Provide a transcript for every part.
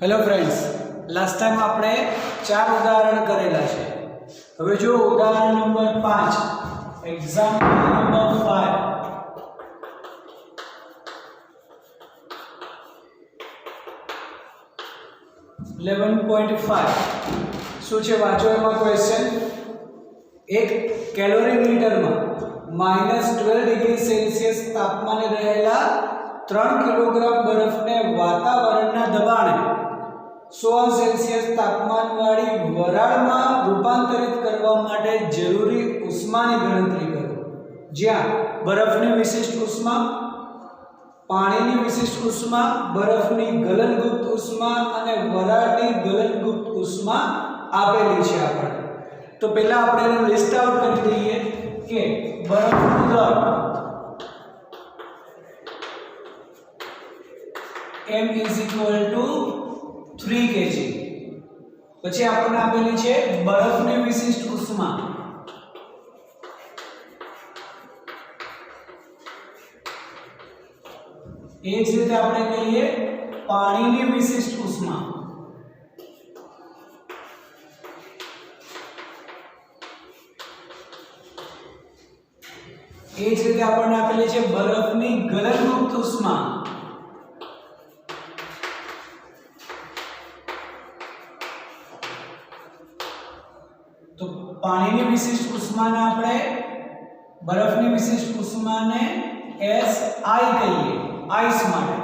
Hello friends, last time आपणे 4 उदाहरण करेला छे। हवे जो उदाहरण नंबर 5, एग्जाम्पल नंबर 5, 11.5 શું છે વાંચો એમાં ક્વેશ્ચન। એક કેલોરી મીટર માં -12 ડિગ્રી સેલ્સિયસ તાપમાને રહેલા 3 કિલોગ્રામ બરફને વાતાવરણના દબાણે 100 સેલ્સિયસ તાપમાનવાળી વરાળમાં રૂપાંતરિત કરવા માટે જરૂરી ઉષ્માની ગણતરી કરો। જ્યાં બરફની વિશિષ્ટ ઉષ્મા, પાણીની વિશિષ્ટ ઉષ્મા, બરફની ગલનગુપ્ત ઉષ્મા અને વરાળની ગલનગુપ્ત ઉષ્મા આપેલી છે આપણે। તો પહેલા આપણે એનું લિસ્ટ આઉટ કરી દઈએ કે બરફનું દળ m = 3 kg। પછી આપણને આપેલી છે બરફની વિશિષ્ટ ઉષ્મા, એ જ રીતે આપણે કહીએ પાણીની વિશિષ્ટ ઉષ્મા, એ જ રીતે આપણને આપેલી છે બરફની ગલનગુપ્ત ઉષ્મા, तो पानी की विशिष्ट उष्मा ने આપણે બરફની વિશિષ્ટ ઉષ્માને SI કહીએ, આઈસ માટે।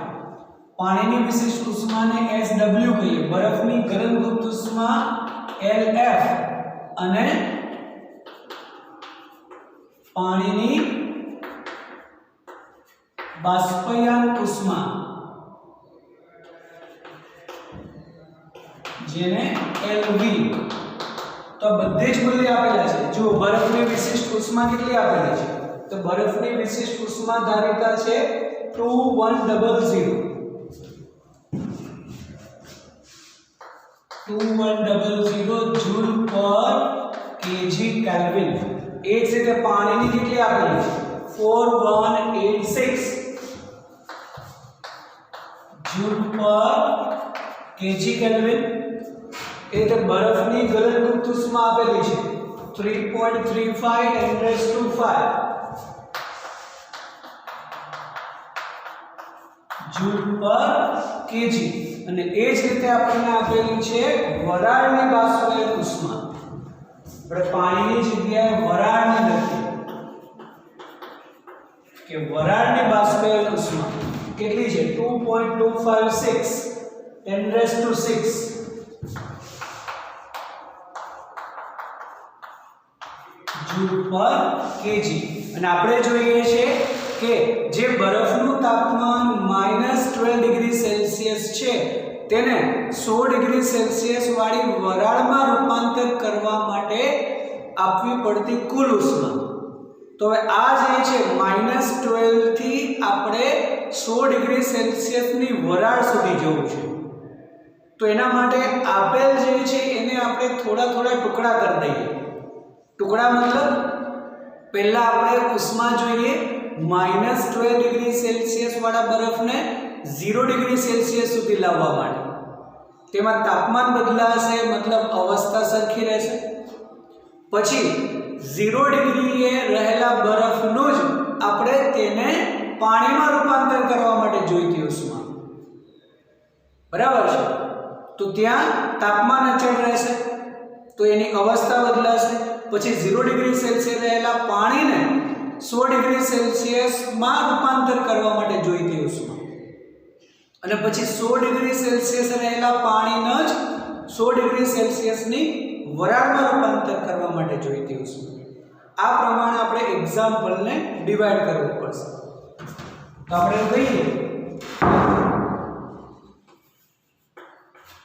પાણીની વિશિષ્ટ ઉષ્માને SW કહીએ, બરફની ગલનગુપ્ત ઉષ્મા LF અને પાણીની બાષ્પીયન ઉષ્મા જેને LV। तो बधे ज मूल्य आपेला छे। जो बरफनी विशिष्ट उष्मा કેટલી આપેલી છે? તો બરફની વિશિષ્ટ ઉષ્મા ધારિતા છે 2100 जूल पर केजी केल्विन। એ જ રીતે પાણીની કેટલી આપેલી છે? 4186 जूल पर केजी केल्विन। એ તો બરફની ગલનગુપ્ત ઉષ્મા આપેલી છે 3.35 10⁵ જૂલ પર કેજી। અને એ જ રીતે આપણને આપેલી છે વરાળની બાષ્પીયન ઉષ્મા। આપણે પાણીની જગ્યાએ વરાળની લખીએ કે વરાળની બાષ્પીયન ઉષ્મા કેટલી છે? 2.256 10⁶ जूल पर केजी। અને આપણે જોઈએ છે કે જે બરફનું તાપમાન -12 ડિગ્રી સેલ્સિયસ છે તેને 100 ડિગ્રી સેલ્સિયસ વાળી વરાળમાં રૂપાંતર કરવા માટે આપવી પડતી કુલ ઉષ્મા। તો હવે આ જે છે -12 થી આપણે 100 ડિગ્રી સેલ્સિયસની વરાળ સુધી જવું છે। તો એના માટે આપેલ જે છે એને આપણે થોડા થોડા ટુકડા કરી દઈએ। टुकड़ा मतलब पहला આપણે ઉષ્મા જોઈએ -12 ડિગ્રી સેલ્સિયસ વાળા બરફને 0 ડિગ્રી સેલ્સિયસ સુધી લાવવા માટે। તેમાં તાપમાન બદલાશે मतलब અવસ્થા સરખી રહેશે। પછી 0 ડિગ્રીએ રહેલા બરફનું જ આપણે તેને પાણીમાં રૂપાંતર કરવા માટે જોઈતી ઉષ્મા, બરાબર છે। તો ત્યાં તાપમાન અચળ રહેશે તો એની અવસ્થા બદલાશે। પછી 0 ડિગ્રી સેલ્સિયસ રહેલા પાણીને 100 ડિગ્રી સેલ્સિયસમાં રૂપાંતર કરવા માટે જોઈતી ઉષ્મા અને પછી 100 ડિગ્રી સેલ્સિયસ રહેલા પાણીને જ 100 ડિગ્રી સેલ્સિયસની વરાળમાં રૂપાંતર કરવા માટે જોઈતી ઉષ્મા। આ પ્રમાણે આપણે એક્ઝામ્પલને ડિવાઇડ કરવું પડશે। તો આપણે કહીએ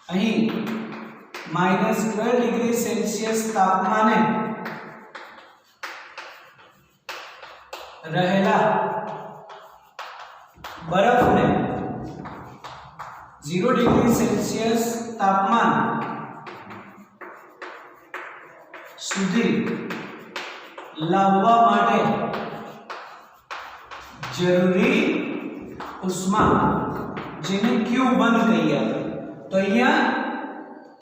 અહીં -12 ડિગ્રી સેલ્સિયસ તાપમાને रहेला बरफ ने 0 डिग्री सेल्सियस तापमान सुधी लाववा माटे जरूरी उष्मा जेने Q1 कहीए। तो તો અહીંયા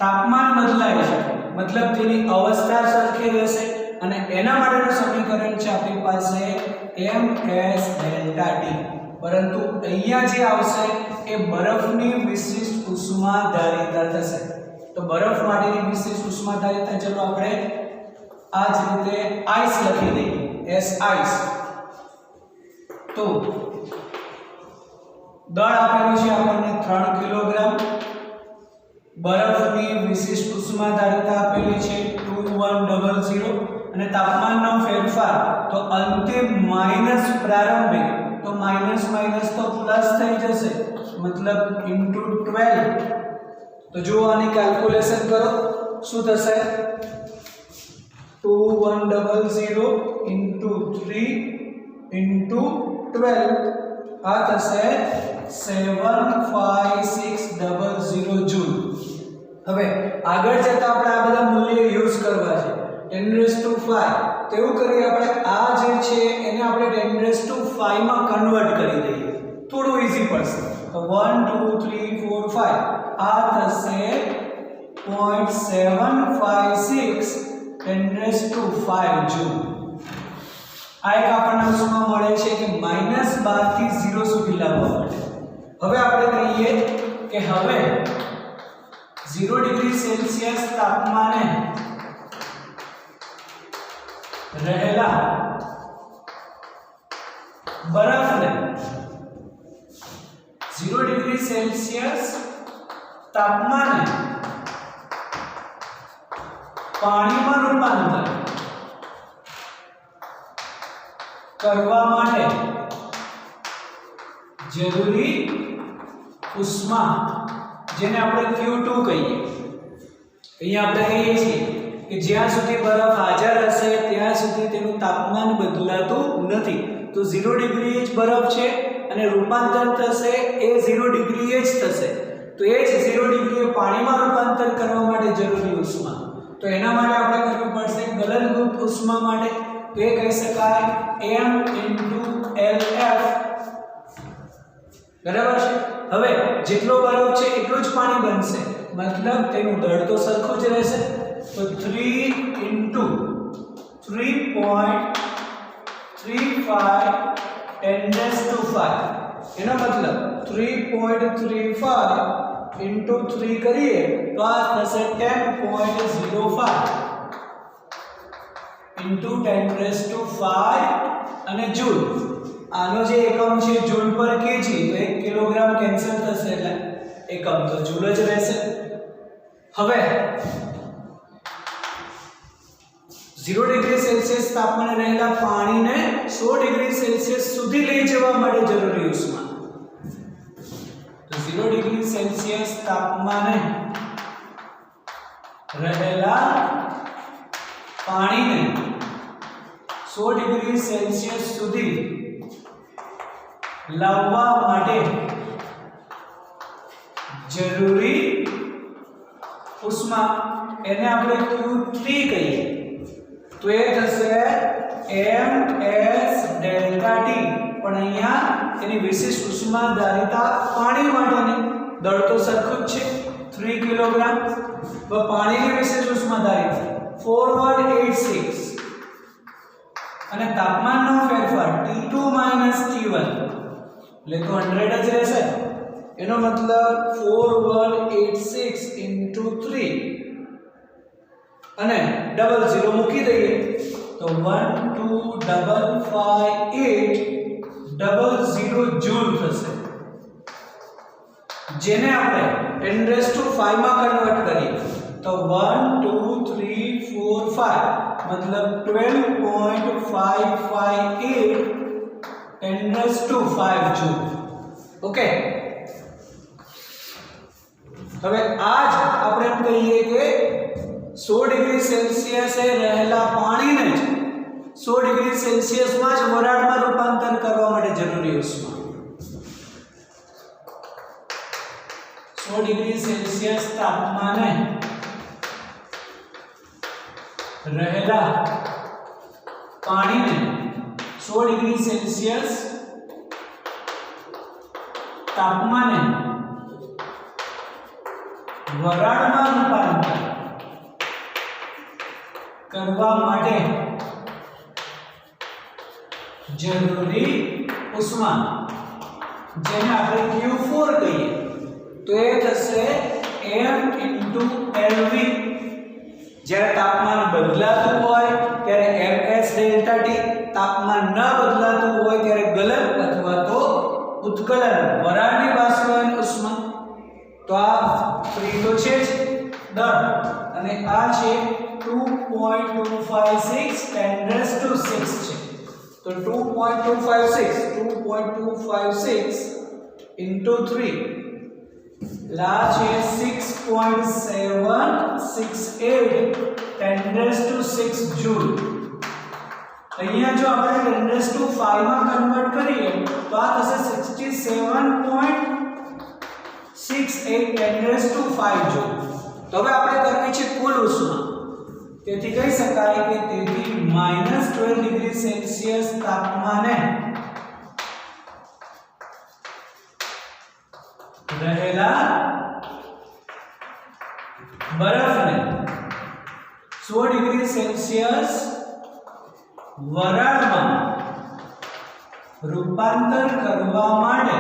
તાપમાન બદલાય છે, મતલબ તેની અવસ્થા સરખી રહેશે અને એના માટેનું સમીકરણ છે આપણી પાસે ms ડેલ્ટા ટી. પરંતુ અહીંયા જે આવશે એ બરફની વિશિષ્ટ ઉષ્માધારિતા થશે. તો બરફ માટેની વિશિષ્ટ ઉષ્માધારિતા ચલો આપણે આ જ રીતે આઈસ લખી દઈએ, એસ આઈસ. તો દળ આપેલું છે આપણને 3 કિલોગ્રામ, બરફની વિશિષ્ટ ઉષ્માધારિતા આપેલી છે 2100 અને તાપમાનનો ફેરફાર તો અંતિમ માઈનસ પ્રારંભિક, તો માઈનસ માઈનસ તો પ્લસ થઈ જશે, મતલબ * 12. તો જો આની કેલ્ક્યુલેશન કરો શું થશે, 2100 * 3 * 12 આ થશે 75600 જૂલ. હવે આગળ જતા આપણે આ બધા મૂલ્ય યુઝ કરવા છે 10⁵. તો એવું કરીએ આપણે આ જે છે એને આપણે 10⁵ માં કન્વર્ટ કરી દઈએ, થોડું ઈઝી પડશે. તો 1 2 3 4 5 આ થશે 0.756 10⁵ જૂલ. આ એક આપણને ઉષ્મા મળે છે કે -12 થી 0 સુધી લાવવા માટે. હવે આપણે કહીએ કે હવે 0 ડિગ્રી સેલ્સિયસ તાપમાને રહેલા બરફને 0 ડિગ્રી સેલ્સિયસ તાપમાને પાણીમાં રૂપાંતર કરવા માટે જરૂરી ઉષ્મા, જેને આપણે Q2 કહીએ. અહીંયા આપણે કહીએ છીએ કે જ્યાં સુધી બરફ હાજર હશે ત્યાં સુધી તેનું તાપમાન બદલાતું નથી. તો 0 ડિગ્રી જ બરફ છે અને રૂપાંતર થશે એ 0 ડિગ્રી જ થશે. તો એ જ 0 ડિગ્રીએ પાણીમાં રૂપાંતર કરવા માટે જરૂરી ઉષ્મા. તો એના માટે આપણે કરવું પડશે ગલનગુપ્ત ઉષ્મા માટે. તો એ કહી શકાય m * LF. બરાબર છે. હવે જેટલો બરફ છે એટલું જ પાણી બનશે, મતલબ તેનું દળ તો સરખું જ રહેશે. તો 3 * 3.35 10⁵. એનો મતલબ 3.35 * 3 કરીએ તો આ થશે 10.05 * 10⁵ અને જૂલ. આનો જે એકમ છે જૂલ પર કેજી, તો 1 કિલોગ્રામ કેન્સલ થશે એટલે એકમ તો જૂલ જ રહેશે. હવે 0 ડિગ્રી સેલ્સિયસ તાપમાને રહેલા પાણીને 100 ડિગ્રી સેલ્સિયસ સુધી લઈ જવા માટે જરૂરી ઉષ્મા. તો 0 ડિગ્રી સેલ્સિયસ તાપમાને રહેલા પાણીને 100 ડિગ્રી સેલ્સિયસ સુધી લાવવા માટે જરૂરી ઉષ્મા, એને આપણે Q3 કહીએ. તો એ થશે ms ડેલ્ટા ટી. પણ અહીંયા એની વિશિષ્ટ ઉષ્માધારિતા પાણી માટેની દળ તો સરખું જ છે 3 કિલોગ્રામ. તો પાણીની વિશિષ્ટ ઉષ્માધારિતા 4186 અને તાપમાનનો ફેરફાર T2 - T1 એટલે તો 100 જ રહેશે. એનો મતલબ 4186 * 3 અને 00 મૂકી દઈએ તો 1255800 જૂલ થશે, જેને આપણે 10⁵ માં કન્વર્ટ કરીએ તો 1 2 3 4 5 મતલબ 12.558 10⁵ જૂલ. ઓકે. હવે આજ આપણે એમ કહીએ કે 100 ડિગ્રી સેલ્સિયસે રહેલા પાણીને જ 100 ડિગ્રી સેલ્સિયસમાં જ વરાળમાં રૂપાંતર કરવા માટે જરૂરી ઉષ્મા. 100 ડિગ્રી સેલ્સિયસ તાપમાને રહેલા પાણીને 100 ડિગ્રી સેલ્સિયસ તાપમાને વરાળમાં રૂપાંતર કરવા માટે જરૂરી ઉષ્મા, જેને આપણે Q4 કહીએ, તો એ થશે m * LV. જ્યારે તાપમાન બદલાતું હોય ત્યારે ms ડેલ્ટા T, તાપમાન ન બદલાતું હોય ત્યારે ગલન અથવા તો ઉત્કલન વરાળની બાષ્પીભવન ઉષ્મા. તો આ ફ્રી તો છે જ દળ, અને આ છે 2.256 10⁶ છે. તો 2.256 into 3 લા છે 6.768 10⁶ જૂલ. અહીંયા જો આપણે 10⁵ માં કન્વર્ટ કરીએ તો આ થશે 67.68 10⁵ જૂલ. તો હવે આપણે કરવી છે કુલ ઉષ્મા. તેથી કહી શકાય કે તેથી -12 ડિગ્રી સેલ્સિયસ તાપમાને રહેલા બરફને 100 ડિગ્રી સેલ્સિયસ વરાળમાં રૂપાંતર કરવા માટે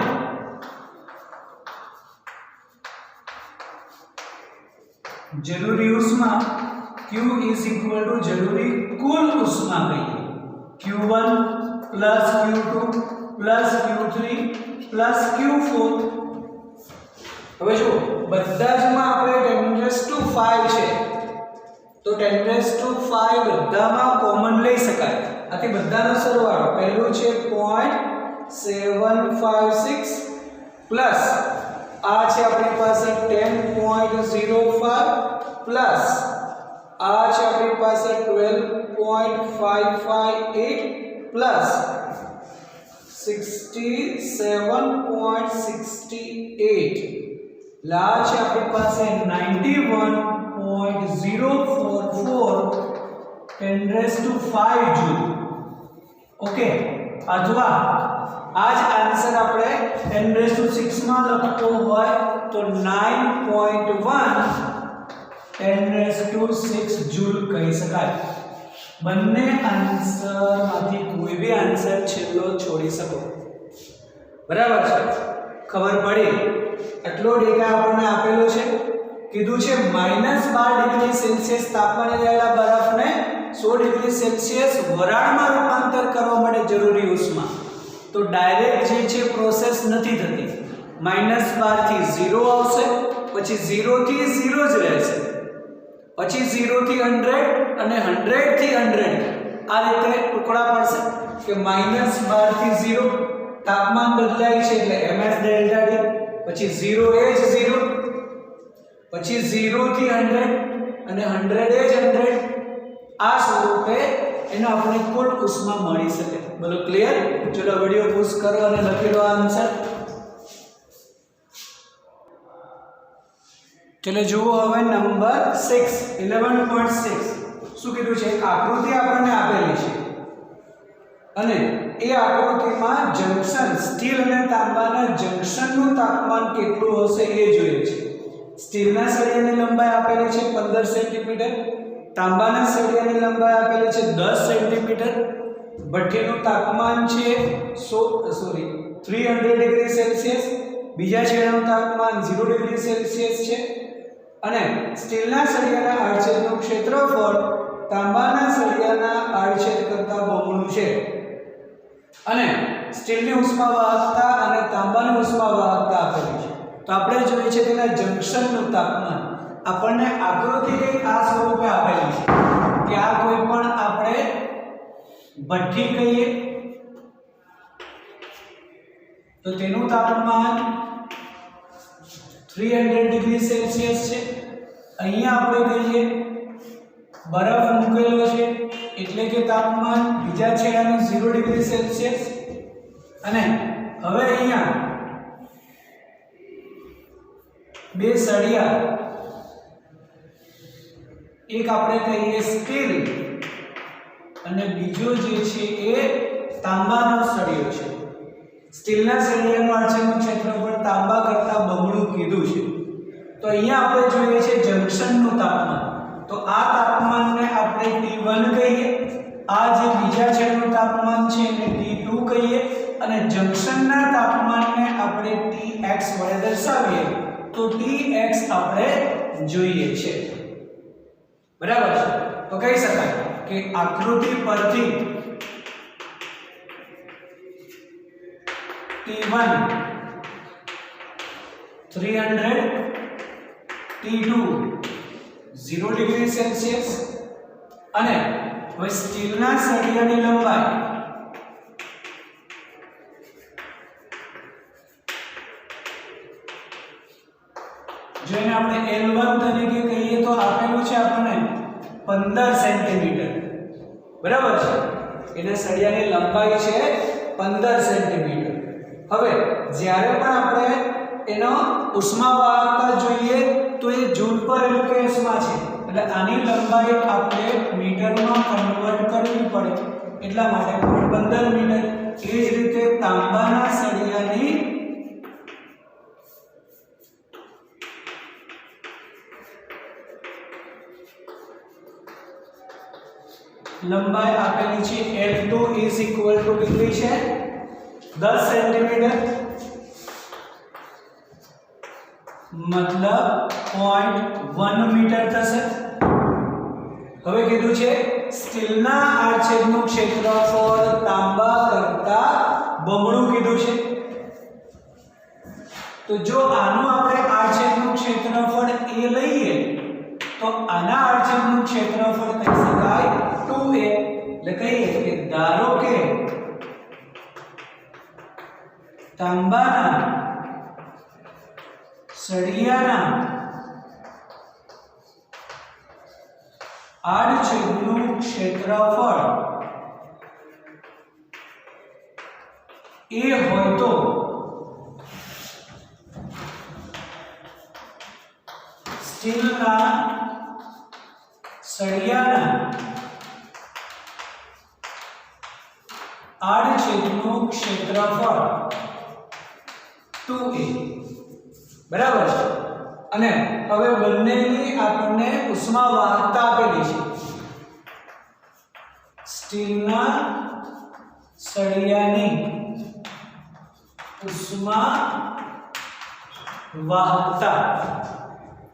જરૂરી ઉષ્મા Q = જરૂરી કુલ ઉષ્મા કહીએ. Q1 + Q2 + Q3 + Q4. હવે જો બધા જમાં આપણે 10⁵ છે, તો 10⁵ બધામાં કોમન લઈ શકાય. આથી બધાનો સરવાળો પહેલું છે 0.756 પ્લસ આ છે આપણી પાસે 10.05 પ્લસ આ છે આપણી પાસે 12.558 પ્લસ 67.68 લા છે આપણી પાસે 91.044 10⁵ જૂલ. ઓકે, અથવા આ જ આન્સર આપણે 10⁶ માં લખવો હોય તો 9.1 10⁶ જૂલ કહી શકાય. બંને આન્સરમાંથી કોઈ બી આન્સર છેલ્લો છોડી શકો. બરાબર છે? ખબર પડી? એટલો ડેટા આપણને આપેલો છે. કીધું છે -12 ડિગ્રી સેલ્સિયસ તાપમાને રહેલા બરફને 100 ડિગ્રી સેલ્સિયસ વરાળમાં રૂપાંતર કરવા માટે જરૂરી ઉષ્મા. તો ડાયરેક્ટ જે છે પ્રોસેસ નથી થતી. -12 થી 0 આવશે, પછી 0 થી 0 જ રહેશે, પછી 0 થી 100 અને 100 થી 100. આ રીતે ટુકડા પડશે કે -12 થી 0 તાપમાન બદલાય છે એટલે ms ડેલ્ટા T, પછી 0 એ જ 0, પછી 0 થી 100 અને 100 એ જ 100. આ સ્વરૂપે એનો આપણે કુલ ઉષ્મા મળી શકે. બોલો ક્લિયર? ચલો વિડિયો પોઝ કરો અને લખી લો આન્સર. ચલો જુઓ હવે નંબર 6 11.6. શું કીધું છે? એક આકૃતિ આપણને આપેલી છે અને એ આકૃતિમાં જંક્શન સ્ટીલ અને તાંબાના જંક્શનનું તાપમાન કેટલું હશે એ જોઈએ છે. સ્ટીલના સળિયાની લંબાઈ આપેલી છે 15 સેન્ટીમીટર, તાંબાના સળિયાની લંબાઈ આપેલી છે 10 સેન્ટીમીટર, ભઠ્ઠીનું તાપમાન છે 300 ડિગ્રી સેલ્સિયસ, બીજા છેડાનું તાપમાન 0 ડિગ્રી સેલ્સિયસ છે, અને સ્ટીલના સળિયાના આડછેદનું ક્ષેત્રફળ તાંબાના સળિયાના આડછેદ કરતાં બમણું છે, અને સ્ટીલની ઉષ્માવાહકતા અને તાંબાની ઉષ્માવાહકતા આપેલી છે. તો આપણે જોઈએ છે તેના જંક્શનનું તાપમાન. આપણને આકૃતિ કંઈક આ સ્વરૂપે આપેલી છે કે આ કોઈ પણ આપણે ભઠ્ઠી કહીએ તો તેનું તાપમાન 300 ડિગ્રી સેલ્સિયસ છે. અહીંયા આપણે કહીએ બરફ મૂકેલો છે એટલે કે તાપમાન બીજા છેડાનું 0 ડિગ્રી સેલ્સિયસ. અને હવે અહીંયા બે સળિયા, એક આપણે કહીએ સ્ટીલ અને બીજો જે છે એ તાંબાનો સળિયો છે. સ્ટીલના સળિયાનું આડછેદનું ક્ષેત્રફળ તાંબા કરતાં બમણું કીધું છે. તો અહીંયા આપણે જોઈએ છે જંક્શનનું તાપમાન, તો આ તાપમાનને આપણે T1 કહીએ, આ જે બીજા છેડનું તાપમાન છે એને T2 કહીએ, અને જંક્શનના તાપમાનને આપણે Tx વડે દર્શાવીએ તો Tx આપણે જોઈએ છે. બરાબર છે? તો કહી શકાય કે આકૃતિ પરથી T1 300, T2 0 ડિગ્રી સેલ્સિયસ, અને હવે સ્ટીલના સળિયાની લંબાઈ જો એને આપણે L1 તરીકે કહીએ તો આપેલું છે આપણને 15 સેન્ટીમીટર. બરાબર છે? એને સળિયાની લંબાઈ છે 15 સેન્ટીમીટર. હવે જ્યારે પણ આપણે એનો ઉષ્માવાહકતા જોઈએ તો એ જૂલ પર LKS માં છે, એટલે આની લંબાઈ આપણે મીટરમાં કન્વર્ટ કરવી પડે, એટલા માટે 15 મીટર. એ જ રીતે તાંબાના સળિયાની લંબાઈ આપેલી છે L2 is equal to કેટલી છે 10 સેન્ટીમીટર, મતલબ 0.1 મીટર થશે. હવે કીધું છે સ્ટીલના આડછેદનું ક્ષેત્રફળ તાંબા કરતા બમણું કીધું છે. તો જો આનું આપણે આડછેદનું ક્ષેત્રફળ A લઈએ તો આના આડછેદનું ક્ષેત્રફળ કહી શકાય 2A. એટલે કહીએ કે ધારો કે તાંબાના સળિયાના આડછેદનું ક્ષેત્રફળ A હોય તો સ્ટીલના સળિયાના આડછેદનું ક્ષેત્રફળ 2A. બરાબર છે? અને હવે બંનેની આપણને ઉષ્માવાહકતા આપેલી છે. સ્ટીલના સળિયાની ઉષ્માવાહકતા,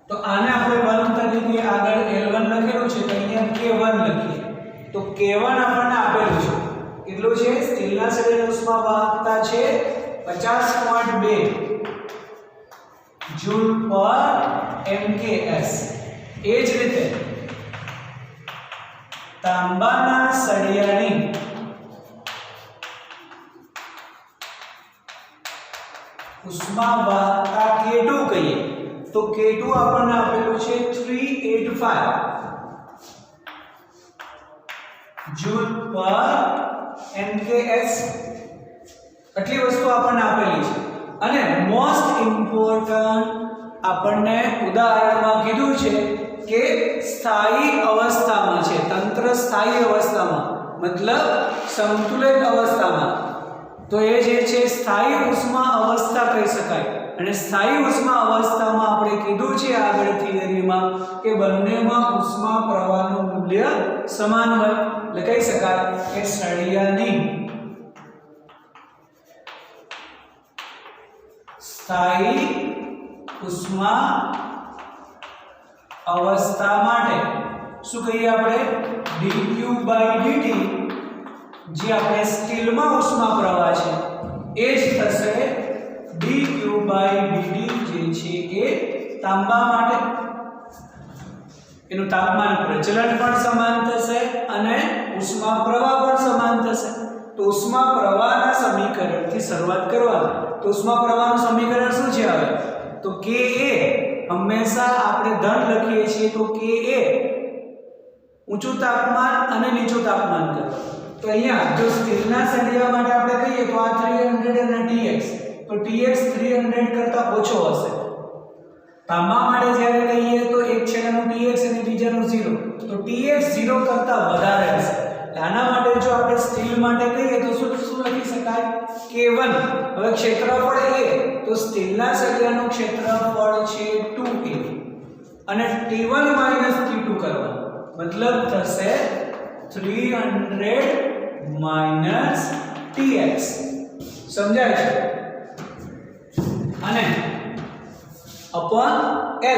તો આને આપણે 1 તરીકે આગળ L1 લખેલું છે, તો અહીંયા K1 લખીએ. તો K1 આપણને આપેલું છે કેટલું છે? સ્ટીલના સળિયાની ઉષ્માવાહકતા છે 50.2 જૂલ પર MKS. એ જ રીતે તાંબાના સળિયાની ઉષ્માવાહકતા K2 કહીએ તો K2 આપણને આપેલું છે 385 જૂલ પર MKS. આટલી વસ્તુ આપણને આપેલી છે. અને મોસ્ટ ઇમ્પોર્ટન્ટ આપણને ઉદાહરણમાં કીધું છે કે સ્થાયી અવસ્થામાં છે, તંત્ર સ્થાયી અવસ્થામાં મતલબ સંતુલિત અવસ્થામાં. તો એ જે છે સ્થાયી ઉષ્મા અવસ્થા કહી શકાય. અને સ્થાયી ઉષ્મા અવસ્થામાં આપણે કીધું છે આગળ થિયરીમાં કે બંનેમાં ઉષ્મા પ્રવાહનું મૂલ્ય સમાન હોય. એટલે કહી શકાય કે સળિયાની સ્થાયી ઉષ્મા અવસ્થા માટે શું કહીએ આપણે dQ/dt, જે આપણે સ્ટીલમાં ઉષ્મા પ્રવાહ છે એ જ થશે dQ/dt, જે છે એ તાંબા માટે. એનું તાપમાન પ્રચલન પણ સમાન થશે અને ઉષ્મા પ્રવાહ પણ સમાન થશે. તો ઉષ્મા પ્રવાહના સમીકરણથી શરૂઆત કરવાની. તો ઉષ્મા પ્રવાહનું સમીકરણ શું છે? હવે તો Ka હંમેશા આપણે ધન લખીએ છીએ, તો Ka ઊંચું તાપમાન અને નીચું તાપમાન કરવું. તો અહીંયા જો સ્ટીલના સળિયા માટે આપણે કહીએ તો આ 300 અને Tx, તો Tx 300 કરતા ઓછો હશે. તાંબા માટે જ્યારે કહીએ તો એક છેડાનું Tx અને બીજાનું 0, તો Tx 0 કરતા વધારે હશે. આના માટે જો આપણે સ્ટીલ માટે કહીએ તો શું લખી શકાય? K1. હવે ક્ષેત્રફળ A, તો સ્ટીલના સળિયાનું ક્ષેત્રફળ છે 2A. અને T1 માઈનસ T2 કરવાનું, મતલબ થશે 300 માઈનસ Tx. સમજાય છે? અને અપોન L,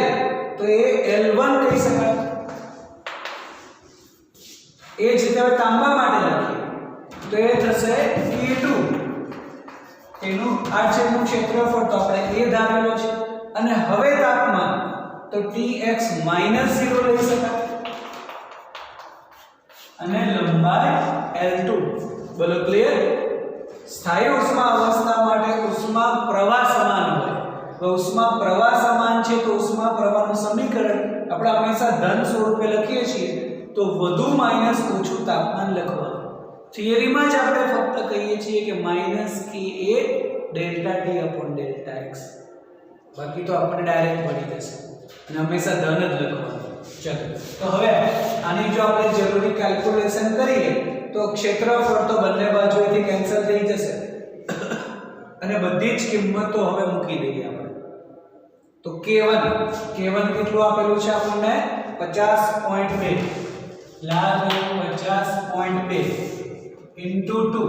તો એ L1 કહી શકાય. એ જ રીતે હવે તાંબા માટે લખીએ તો એ થશે T2. એનું આ છેદનું ક્ષેત્રફળ તો આપણે એ ધારેલો છે. અને હવે તાપમાન તો Tx માઈનસ 0 લઈ શકાય અને લંબાઈ L2. બોલો ક્લિયર? સ્થાયી ઉષ્મા અવસ્થા માટે ઉષ્મા પ્રવાહ સમાન હોય. તો ઉષ્મા પ્રવાહ સમાન છે તો ઉષ્મા પ્રવાહનું સમીકરણ આપણે હંમેશા ધન સ્વરૂપે લખીએ છીએ, તો વધુ માઈનસ ઓછું તાપમાન લખવાનું. થિયરીમાં જ આપણે ફક્ત કહીએ છીએ કે માઈનસ K એ delta T upon delta x. બાકી તો આપણને ડાયરેક્ટ મળી જશે અને હંમેશા ધન જ લખવાનું. ચલો, તો હવે આની જો આપણે જરૂરી કેલ્ક્યુલેશન કરીએ તો ક્ષેત્રફળ તો બંને બાજુએથી કેન્સલ થઈ જશે અને બધી જ કિંમતો હવે મૂકી દઈએ આપણે. તો K1 કેટલું આપેલું છે આપણને? 50.2. લાગ 50.2 into 2.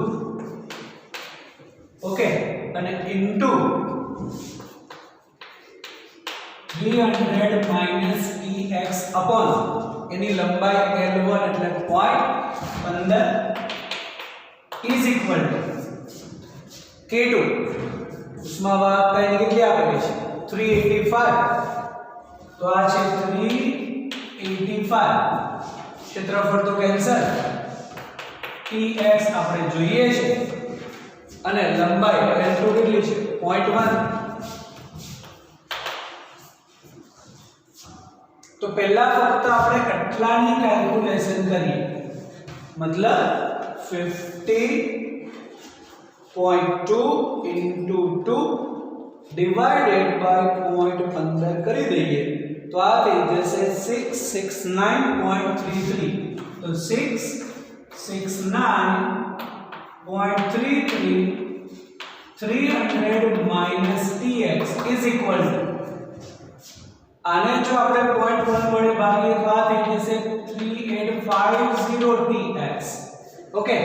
ઓકે, અને into 300 minus Tx upon એની લંબાઈ L1 એટલે 0.15 is equal to K2 ઉષ્માવાહકતા એની કેટલી આપેલી છે? 385. તો આ છે 385. ક્ષેત્રફળ તો કેન્સલ. Tx આપણે જોઈએ છે અને લંબાઈ L2 કેટલી છે? 0.1. તો પહેલા ફક્ત આપણે કેટલાની કેલ્ક્યુલેશન કરીએ, મતલબ 50.2 into 2 divided by 0.15 કરી દઈએ તો આ થઈ જશે 669.33. તો 669.33 300 minus Tx is equal to, આને જો આપણે 0.1 વડે ભાગીએ તો આ થઈ જશે 3850 Tx. ઓકે,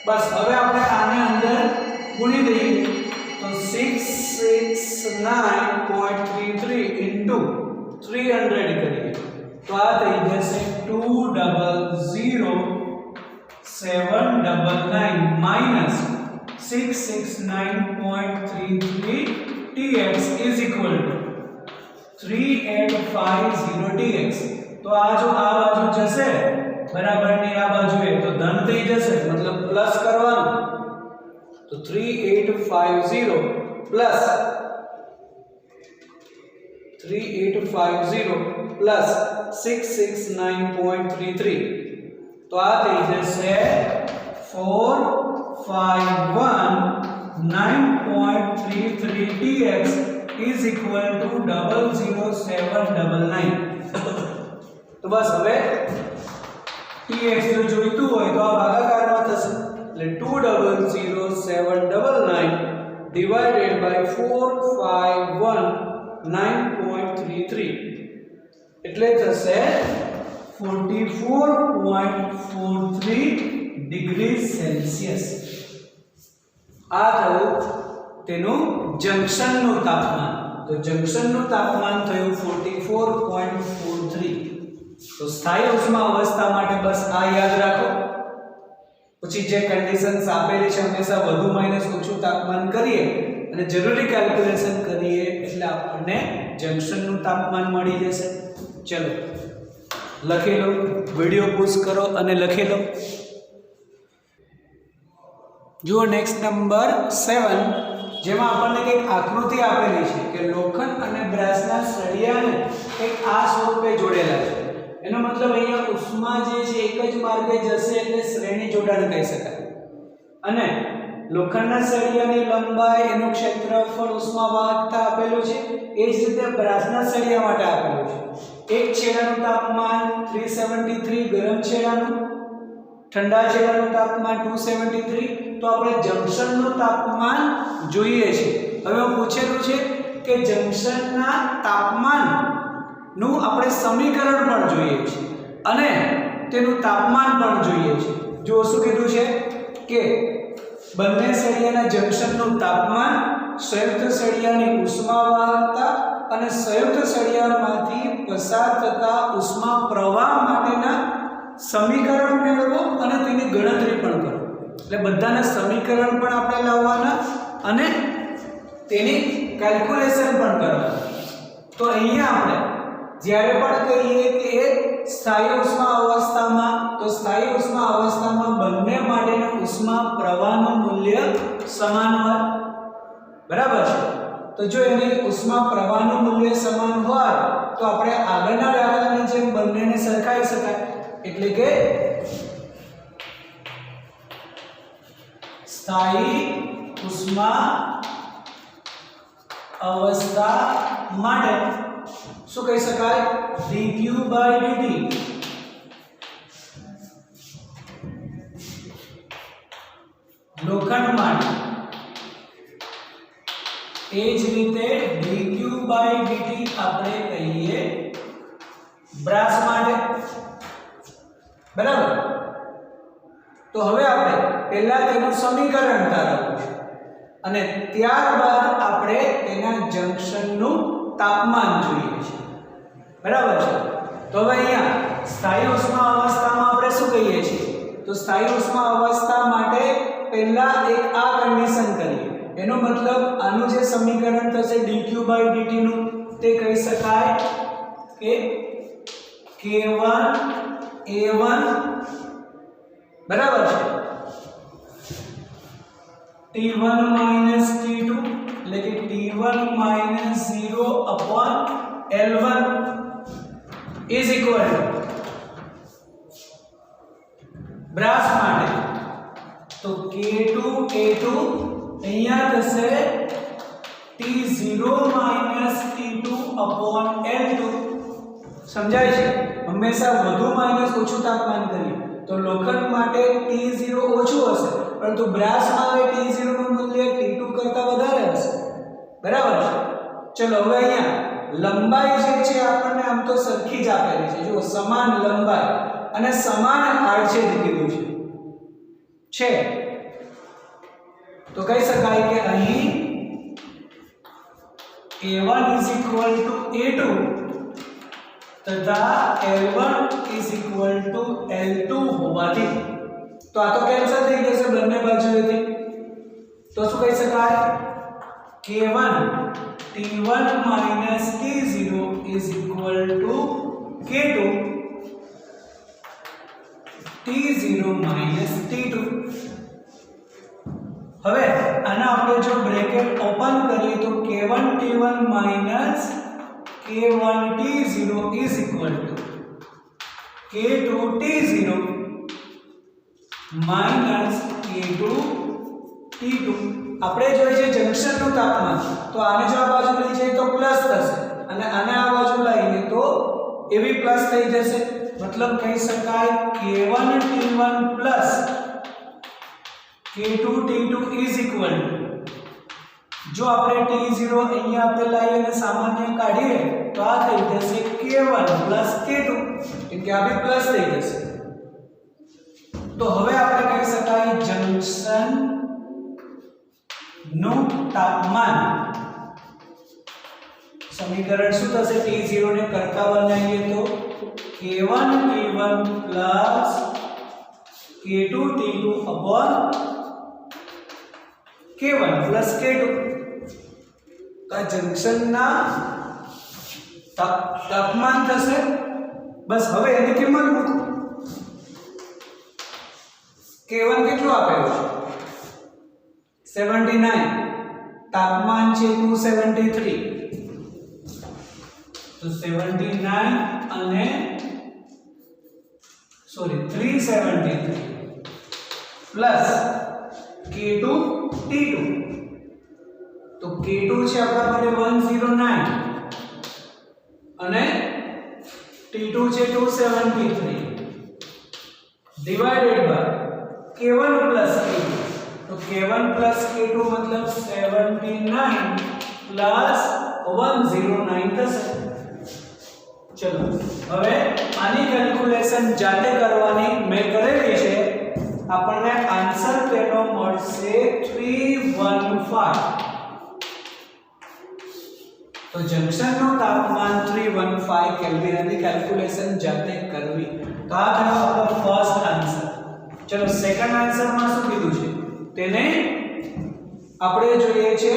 બસ હવે આપણે આને અંદર ગુણી દઈએ તો 669.33 into 300 કરીએ તો આ થઈ જશે 200,799 minus 669.33 Tx is equal to 3850 Tx. તો આ જો આ બાજુ જશે બરાબરની આ બાજુએ તો ધન થઈ જશે, મતલબ પ્લસ કરવાનું. તો 3850 પ્લસ 669.33 તો આ થઈ જશે 451.9.33 Tx is equal to 00799. તો બસ હવે Tx જો જોઈતું હોય તો આ ભાગાકારમાં થશે એટલે 200799 divided by 451.9.33 એટલે થશે 44.43 ડિગ્રી સેલ્સિયસ. આ થયું તેનું જંક્શનનું તાપમાન. તો જંક્શનનું તાપમાન થયું 44.43. તો સ્થાયી ઉષ્મા અવસ્થા માટે બસ આ યાદ રાખો. પછી જે કન્ડિશન્સ આપેલી છે હંમેશા વધુ માઈનસ ઓછું તાપમાન કરીએ અને જરૂરી કેલ્ક્યુલેશન કરીએ એટલે આપણને જંક્શનનું તાપમાન મળી જશે. ચલો લખી લો, વિડિયો પોઝ કરો અને લખી લો. જુઓ નેક્સ્ટ નંબર 7, જેમાં આપણને કંઈક આકૃતિ આપેલી છે કે લોખંડ અને બ્રાસના સળિયાને કંઈક આ સ્વરૂપે જોડેલા છે. એનો મતલબ અહીંયા ઉષ્મા જે છે એક જ માર્ગે જશે એટલે શ્રેણી જોડાણ કહી શકાય. અને લોખંડના સળિયાની લંબાઈ, એનું ક્ષેત્રફળ, ઉષ્મા વાહકતા આપેલું છે. એ જ રીતે બ્રાસના સળિયા માટે આપેલું છે. એક છેડાનું તાપમાન 373, ગરમ છેડાનું, ઠંડા છેડાનું તાપમાન 273. તો આપણે જંક્શનનું તાપમાન જોઈએ છે. હવે પૂછેલું છે કે જંક્શનના તાપમાન નું આપણે સમીકરણ પણ જોઈએ છે અને તેનું તાપમાન પણ જોઈએ છે. જો શું કીધું છે કે બંને સળિયાના જંક્શનનું તાપમાન, સંયુક્ત સળિયાની ઉષ્માવાહકતા અને સંયુક્ત સળિયામાંથી પસાર થતા ઉષ્મા પ્રવાહ માટેના સમીકરણ મેળવો અને તેની ગણતરી પણ કરો. એટલે બધાના સમીકરણ પણ આપણે લાવવાના અને તેની કેલ્ક્યુલેશન પણ કરવાની. તો અહીંયા આપણે જ્યારે પણ કહીએ કે સ્થાયી ઉષ્મા અવસ્થામાં, તો સ્થાયી ઉષ્મા અવસ્થામાં બંને માટેનું ઉષ્મા પ્રવાહનું મૂલ્ય સમાન હોય. બરાબર છે. તો જો એની ઉષ્મા પ્રવાહનું મૂલ્ય સમાન હોય તો આપણે આગળના દાખલાની જેમ બંનેને સરખાવી શકાય. એટલે કે સ્થાયી ઉષ્મા અવસ્થા માટે શું કહી શકાય? dq/dt લોખંડ માટે, એ જ રીતે dq/dt આપણે કહીએ બ્રાસ માટે. બરાબર. તો હવે આપણે પહેલા તેનું સમીકરણ તારવવું છે અને ત્યારબાદ આપણે તેના જંક્શનનું તાપમાન જોઈએ છે. બરાબર છે. તો હવે અહીંયા સ્થાયી ઉષ્મા અવસ્થામાં આપણે શું કહીએ છીએ? તો સ્થાયી ઉષ્મા અવસ્થા માટે પહેલા એક આ કન્ડિશન કરીએ. એનો મતલબ આનું જે સમીકરણ થશે dq/dt નું, તે કહી શકાય કે k1a1 બરાબર છે T1 - T2 એટલે કે T1 - 0/L1 is equal to brass માટે તો K2A2 અહીંયા થશે T0 - T2/L2. સમજાય છે? હંમેશા વધુ માઈનસ ઓછું તાપમાન કરીએ તો લોખંડ માટે T0 ઓછું હશે, પરંતુ બ્રાસ માટે T0 નું મૂલ્ય T2 કરતા વધારે હશે. બરાબર છે. ચલો હવે અહીંયા લંબાઈ જે છે આપણને આમ તો સરખી જ આપેલી છે. જો સમાન લંબાઈ અને સમાન આડછેદ કીધું છે તો કહી શકાય કે અહીં A1 = A2 તથા L1 = L2 હોવાથી તો આ તો કેન્સલ થઈ જશે બંને બાજુએથી. તો શું કહી શકાય? K1 T1 - T0 = K2 T0 - T2. હવે આના આપણે જો બ્રેકેટ ઓપન કરીએ તો K1 T1 - K1 T0 = K2 T0 - K2 T2. આપણે જોઈએ છે જંક્શનનું તાપમાન, તો આને જો આ બાજુ લઈ જઈએ તો પ્લસ થશે અને આને આ બાજુ લઈએ તો એ બી પ્લસ થઈ જશે. મતલબ કહી શકાય K1 T1 + K2 T2 = જો આપણે T0 અહીંયા આપણે લાવીએ અને સામાન્ય કાઢીએ તો આ થઈ જશે K1 + K2, એટલે કે આ બી પ્લસ થઈ જશે. તો હવે આપણે કહી શકાય જંક્શન નું તાપમાન સમીકરણ શું થશે? T0 ને કરતા બનાવીએ તો K1 T1 + K2 T2 K1 + K2. તો આ જંક્શનના તાપમાન થશે. બસ હવે એની કિંમત મૂકો. K1 કેટલું આપેલું છે? 79. તાપમાન છે 273. તો 79 અને 373 પ્લસ K2 T2. તો K2 છે આપણા માટે 109 અને T2 છે 273 ડિવાઇડેડ બાય K1 + K2. तो K1 + K2 मतलब 79 + 109 થશે. ચલો હવે આની કેલ્ક્યુલેશન જાતે કરવાની મેં કરેલી છે. આપણને આન્સર તેનો મળશે 315. તો જંક્શનનું તાપમાન 315 કેલ્વિન અને કેલ્ક્યુલેશન જાતે કરવી. તો આ થયો આપણો ફર્સ્ટ આન્સર. ચલો સેકન્ડ આન્સરમાં શું કીધું છે તેને આપણે જોઈએ છે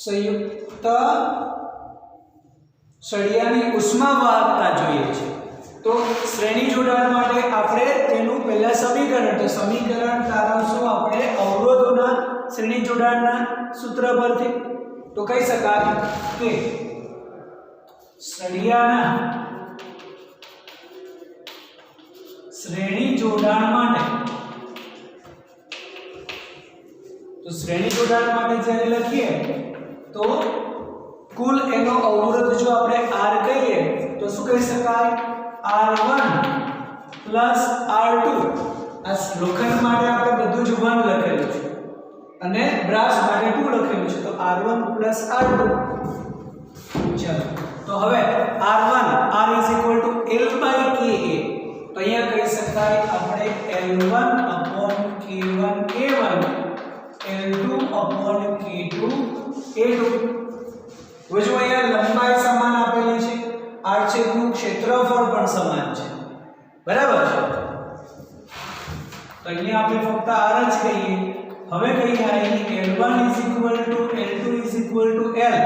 સંયુક્ત સળિયાની ઉષ્માવાહકતા જોઈએ છે. તો શ્રેણી જોડાણ માટે આપણે તેનું પહેલા સમીકરણ, તો સમીકરણ તારવશું આપણે અવરોધોના શ્રેણી જોડાણના સૂત્ર પરથી. તો કહી શકાય કે સળિયાના શ્રેણી જોડાણ માટે, તો શ્રેણી જોડાણ માટે જ્યારે લખીએ તો કુલ એનો અવરોધ જો આપણે R કહીએ તો શું કહી શકાય R1 પ્લસ R2. આ લોખંડ માટે આપણે બધું જ 1 લખેલું છે અને બ્રાસ માટે 2 લખેલું છે. તો R1 પ્લસ R2. ચલો તો હવે R1 R L by Ka. તો અહીંયા કહી શકાય આપણે L1 upon K1 A1 L2 upon K2 A2. હવે જો અહીંયા લંબાઈ સમાન આપેલી છે, આ છેદનું ક્ષેત્રફળ પણ સમાન છે, બરાબર છે. તો અહીંયા આપણે ફક્ત R જ કહીએ. હવે કહીએ L1 L2 L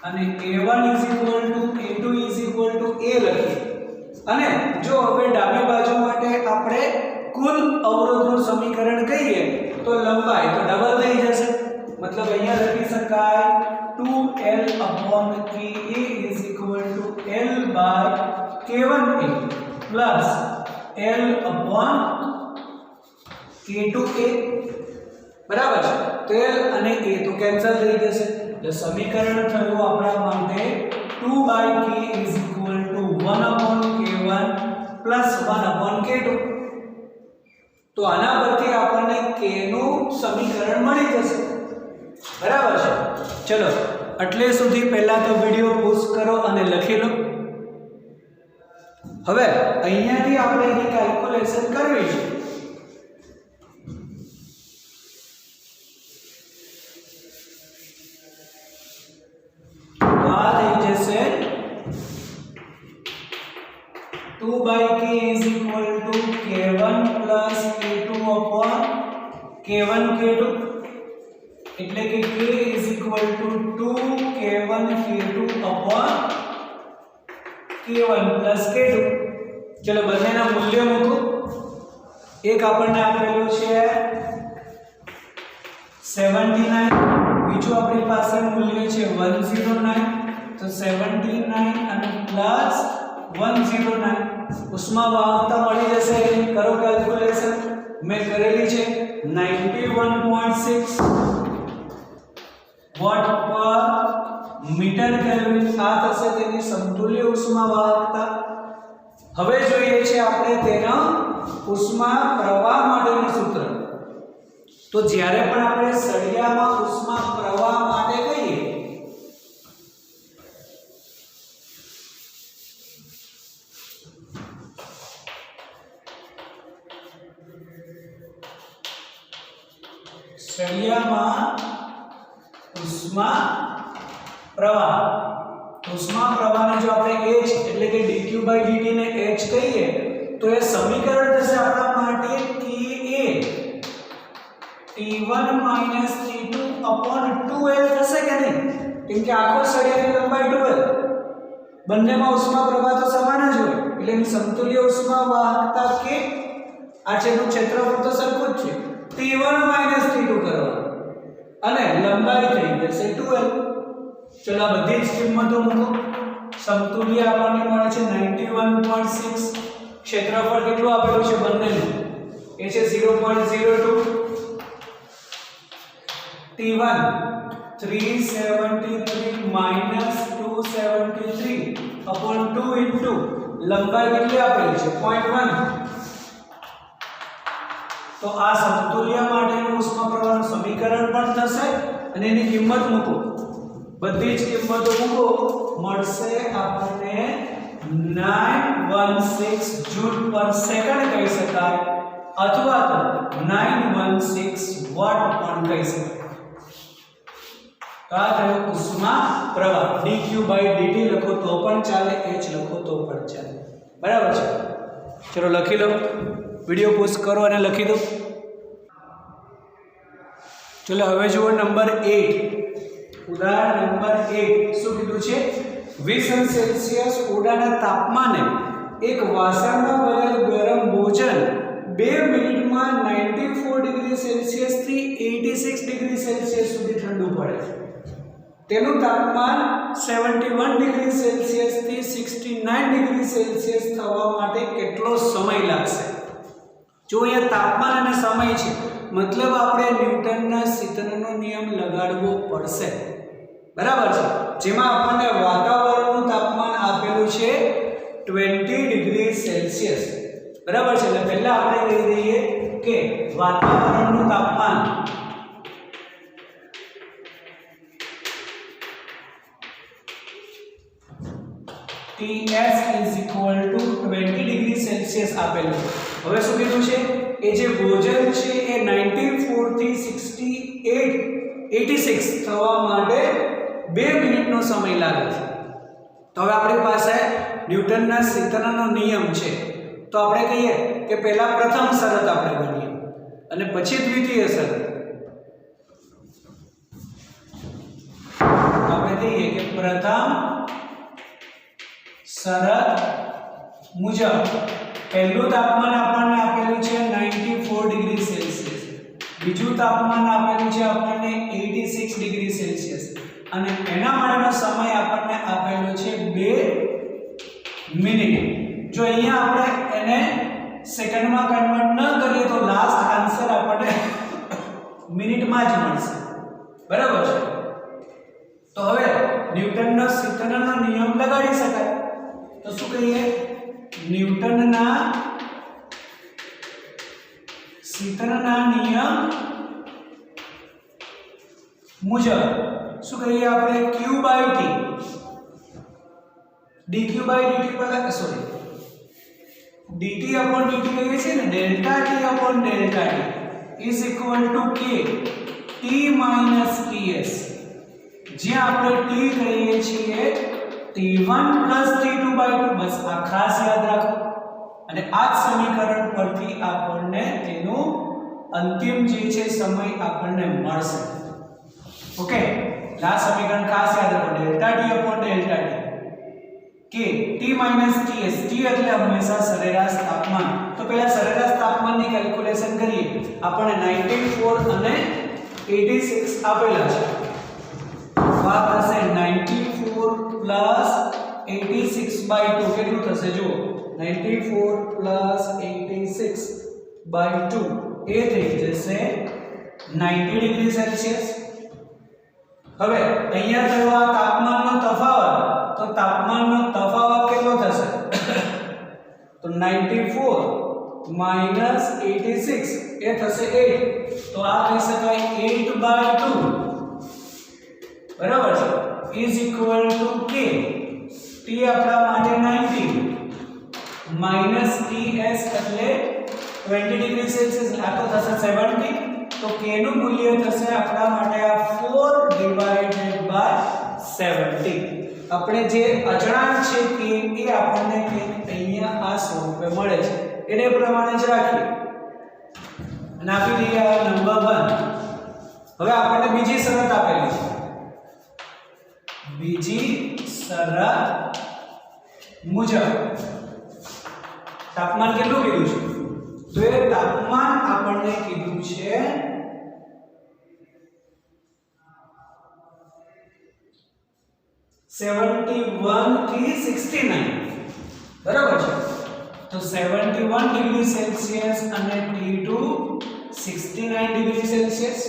અને A1 A2 A લખીએ. અને જો હવે ડાબી બાજુ માટે આપણે કુલ અવરોધનું સમીકરણ કહીએ તો લંબાઈ તો ડબલ થઈ જશે. મતલબ અહીંયા લખી શકાય 2L upon Ka L by K1A plus L upon K2A. બરાબર છે. તો L અને A તો કેન્સલ થઈ જશે. એટલે સમીકરણ થયું આપણા માટે 2 by K 1 upon K1 plus 1 upon K2. તો આના પરથી આપણને K નું સમીકરણ મળી જશે. બરાબર છે. ચલો એટલે સુધી પહેલા તો વિડિયો પોઝ કરો અને લખી લો. હવે અહીંયાથી આપણે એની કેલ્ક્યુલેશન કરવી છે. આ થઈ જશે 2 by K K1 plus K2 upon K1 K2. એટલે કે K 2 K1 K2 upon K1 plus K2. ચલો બંનેના મૂલ્ય મૂકો. એક આપણને આપેલું છે 79, બીજું આપણી પાસે મૂલ્ય છે 109. તો 79 અને પ્લસ 109 ઉષ્માવાહકતા મળી જશે. કરો કેલ્ક્યુલેશન, મેં કરેલી છે 91.6 વોટ પર મીટર કેલ્વિન. આ થશે તેની સમતુલ્ય ઉષ્માવાહકતા. હવે જોઈએ છે આપણે તેના ઉષ્મા પ્રવાહ માટેનું સૂત્ર. તો જ્યારે પણ આપણે સળિયામાં ઉષ્મા પ્રવાહ માટે કહીએ સળિયામાં ઉષ્મા પ્રવાહને જો આપણે h એટલે કે dq/dt ને h કહીએ તો એ સમીકરણ થશે આપણા માટે Ka T1 - T2 upon 2L થશે કે નહીં? કેમ કે આખો સળિયાની લંબાઈ 2L. બંનેમાં ઉષ્મા પ્રવાહ તો સમાન જ હોય એટલે એની સમતુલ્ય ઉષ્મા વાહકતા કે આ છેદનું ક્ષેત્રફળ તો સરખું જ છે. T1 - T2 કરવાનું અને લંબાઈ થઈ જશે 2L. ચલો આ બધી જ કિંમતો મૂકો. સમતુલ્ય આપણને મળે છે 91.6. ક્ષેત્રફળ કેટલું આપેલું છે બંનેનું? એ છે 0.02. T1 373 minus 273 upon 2 into લંબાઈ કેટલી આપેલી છે 0.1. તો આ સમતુલ્ય માટેનું ઉષ્મા પ્રવાહનું સમીકરણ પણ થશે અને એની કિંમત મૂકો. બધી જ કિંમતો મૂકો મળશે આપણને 916 જૂલ પર સેકન્ડ કહી શકાય અથવા તો 916 વોટ પણ કહી શકાય. તો આ થયો ઉષ્મા પ્રવાહ. dq/dt લખો તો પણ ચાલે, h લખો તો પણ ચાલે. બરાબર છે. ચલો લખી લો, વિડિયો પોઝ કરો અને લખી દો. ચલો હવે જુઓ નંબર 8. ઉદાહરણ નંબર 8 શું કીધું છે? 20 સેલ્સિયસ ઓરડાના તાપમાને એક વાસણમાં ભરેલ ગરમ ભોજન 2 મિનિટમાં 94 ડિગ્રી સેલ્સિયસ થી 86 ડિગ્રી સેલ્સિયસ સુધી ઠંડુ પડે છે. તેનું તાપમાન 71 ડિગ્રી સેલ્સિયસ થી 69 ડિગ્રી સેલ્સિયસ થવા માટે કેટલો સમય લાગશે? જો અહીંયા તાપમાન અને સમય છે, મતલબ આપણે ન્યૂટનના શીતળનો નિયમ લગાડવો પડશે. બરાબર છે. જેમાં આપણને વાતાવરણનું તાપમાન આપેલું છે 20 ડિગ્રી સેલ્સિયસ. બરાબર છે. એટલે પહેલા આપણે કહી દઈએ કે વાતાવરણનું તાપમાન Ts is equal to 20 degree Celsius આપેલું છે. હવે શું કીધું છે? એ જે ભોજન છે એ 94 થી 86 થવા માટે 2 મિનિટનો સમય લાગે છે. તો હવે આપણી પાસે ન્યૂટનના શીતળનો નિયમ છે. તો આપણે કહીએ કે પહેલા પ્રથમ શરત આપણે ગણીએ અને પછી દ્વિતીય શરત. આપણે કહીએ કે પ્રથમ શરત મુજબ પહેલું તાપમાન આપણને આપેલું છે 94 ડિગ્રી સેલ્સિયસ, બીજું તાપમાન આપેલું છે આપણને 86 ડિગ્રી સેલ્સિયસ અને એના માટેનો સમય આપણને આપેલો છે 2 મિનિટ. જો અહીંયા આપણે એને સેકન્ડમાં કન્વર્ટ ન કરીએ તો લાસ્ટ આન્સર આપણને મિનિટમાં જ મળશે. બરાબર છે. તો હવે ન્યૂટનનો શીતળનો નિયમ લગાડી શકાય. તો શું કહીએ? ન્યૂટનના શીતળના નિયમ મુજબ શું કહીએ આપણે? q/t dq/dt પર સોરી dt/dt કહીએ છીએ ને, delta t/delta t is equal to k t minus ts. જ્યાં આપણે t કહીએ છીએ t1 plus t2/2. બસ આ ખાસ યાદ રાખો અને આ જ સમીકરણ પરથી આપણને તેનું અંતિમ જે છે સમય આપણને મળશે. ઓકે, આ સમીકરણ ખાસ યાદ રાખો. ડેલ્ટા t/delta t કે t minus ts. t એટલે હંમેશા સરેરાશ તાપમાન. તો પહેલા સરેરાશ તાપમાનની કેલ્ક્યુલેશન કરીએ. આપણને 94 અને 86 આપેલા છે. આ થશે 94 plus 86/2. કેટલું થશે જુઓ? 94 plus 86/2 એ થઈ જશે 90 ડિગ્રી સેલ્સિયસ. હવે અહીંયા થયો આ તાપમાનનો તફાવત. તો તાપમાનનો તફાવત કેટલો થશે? તો 94 minus 86 એ થશે 8. તો આ કહી શકાય 8/2. બરાબર છે. is equal to k. t આપણા માટે 90 minus ts એટલે 20 ડિગ્રી સેલ્સિયસ. આ તો થશે 70. તો k નું મૂલ્ય થશે આપણા માટે આ 4/70. આપણે જે અચળાંક છે કે એ આપણને અહીંયા આ સ્વરૂપે મળે છે. એને પ્રમાણે જ રાખીએ અને આપી દઈએ નંબર 1. હવે આપણને બીજી શરત આપેલી છે. બીજી શરત મુજબ તાપમાન કેટલું કીધું છે? તો એ તાપમાન આપણને કીધું છે 71 થી 69. બરાબર છે. તો 71 ડિગ્રી સેલ્સિયસ અને T2 69 ડિગ્રી સેલ્સિયસ.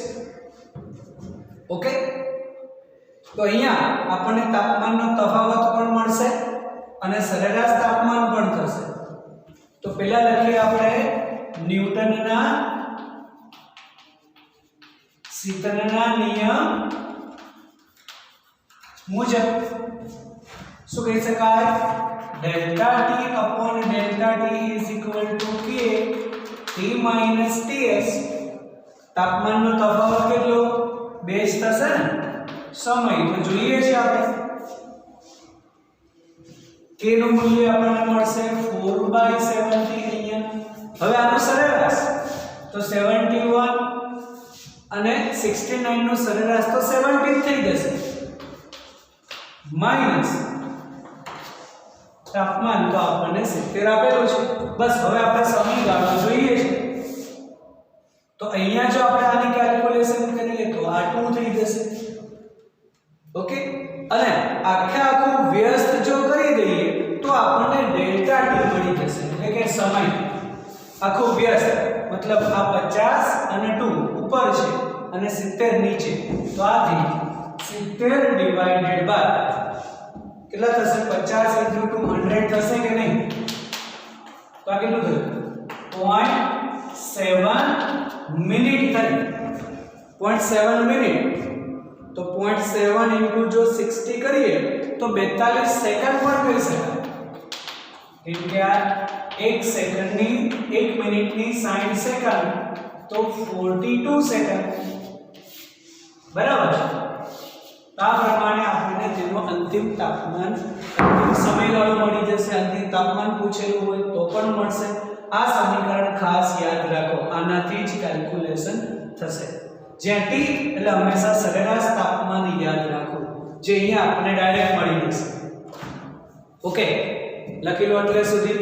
ઓકે, તો અહીંયા આપણને તાપમાનનો તફાવત પણ મળશે અને સરેરાશ તાપમાન પણ થશે. તો પહેલા લખીએ આપણે ન્યૂટનના શીતળના નિયમ મુજબ શું કહી શકાય delta T upon delta T is equal to કે ટી માઇનસ ટીએસ તાપમાનનો તફાવત કેટલો 2 જ થશે ને સમય તો જોઈએ છે આપણે k નું મૂલ્ય આપણને મળશે 4/70 અહીંયા હવે આનું સરેરાશ તો 71 અને 69 નું સરેરાશ તો 70 થઈ જશે માઈનસ તાપમાન તો આપણને 70 આપેલું છે બસ હવે આપણે સમયગાળો જોઈએ છે તો અહીંયા જો આપણે આની કેલ્ક્યુલેશન કરીએ તો આ 2 થઈ જશે ઓકે અને આખું વ્યસ્ત જો કરી દઈએ તો આપણને ડેલ્ટા ટી મળી જશે એટલે કે સમય આખું વ્યસ્ત મતલબ આ 50 અને 2 ઉપર છે અને 70 નીચે તો આ થઈ 70 ડિવાઇડેડ બાય કેટલા થશે 50 * 2 100 થશે કે નહીં તો આ કેટલું થયું 0.7 મિનિટ થઈ 0.7 મિનિટ તો 0.7 * જો 60 કરીએ તો 42 સેકન્ડ પણ કહી શકાય કેમ કે આ 1 સેકન્ડની 1 મિનિટની 60 સેકન્ડ તો 42 સેકન્ડ બરાબર આ પ્રમાણે આપણને તેનો અંતિમ તાપમાન અંતિમ સમયગાળો મળી જશે અંતિમ તાપમાન પૂછેલું હોય તો પણ મળશે આ સમીકરણ ખાસ યાદ રાખો આનાથી જ કેલ્ક્યુલેશન થશે જ્યાં t એટલે હંમેશા સરેરાશ તાપમાન યાદ રાખો જે અહીંયા આપણને ડાયરેક્ટ મળી જશે ઓકે લખી લો એટલે સુધી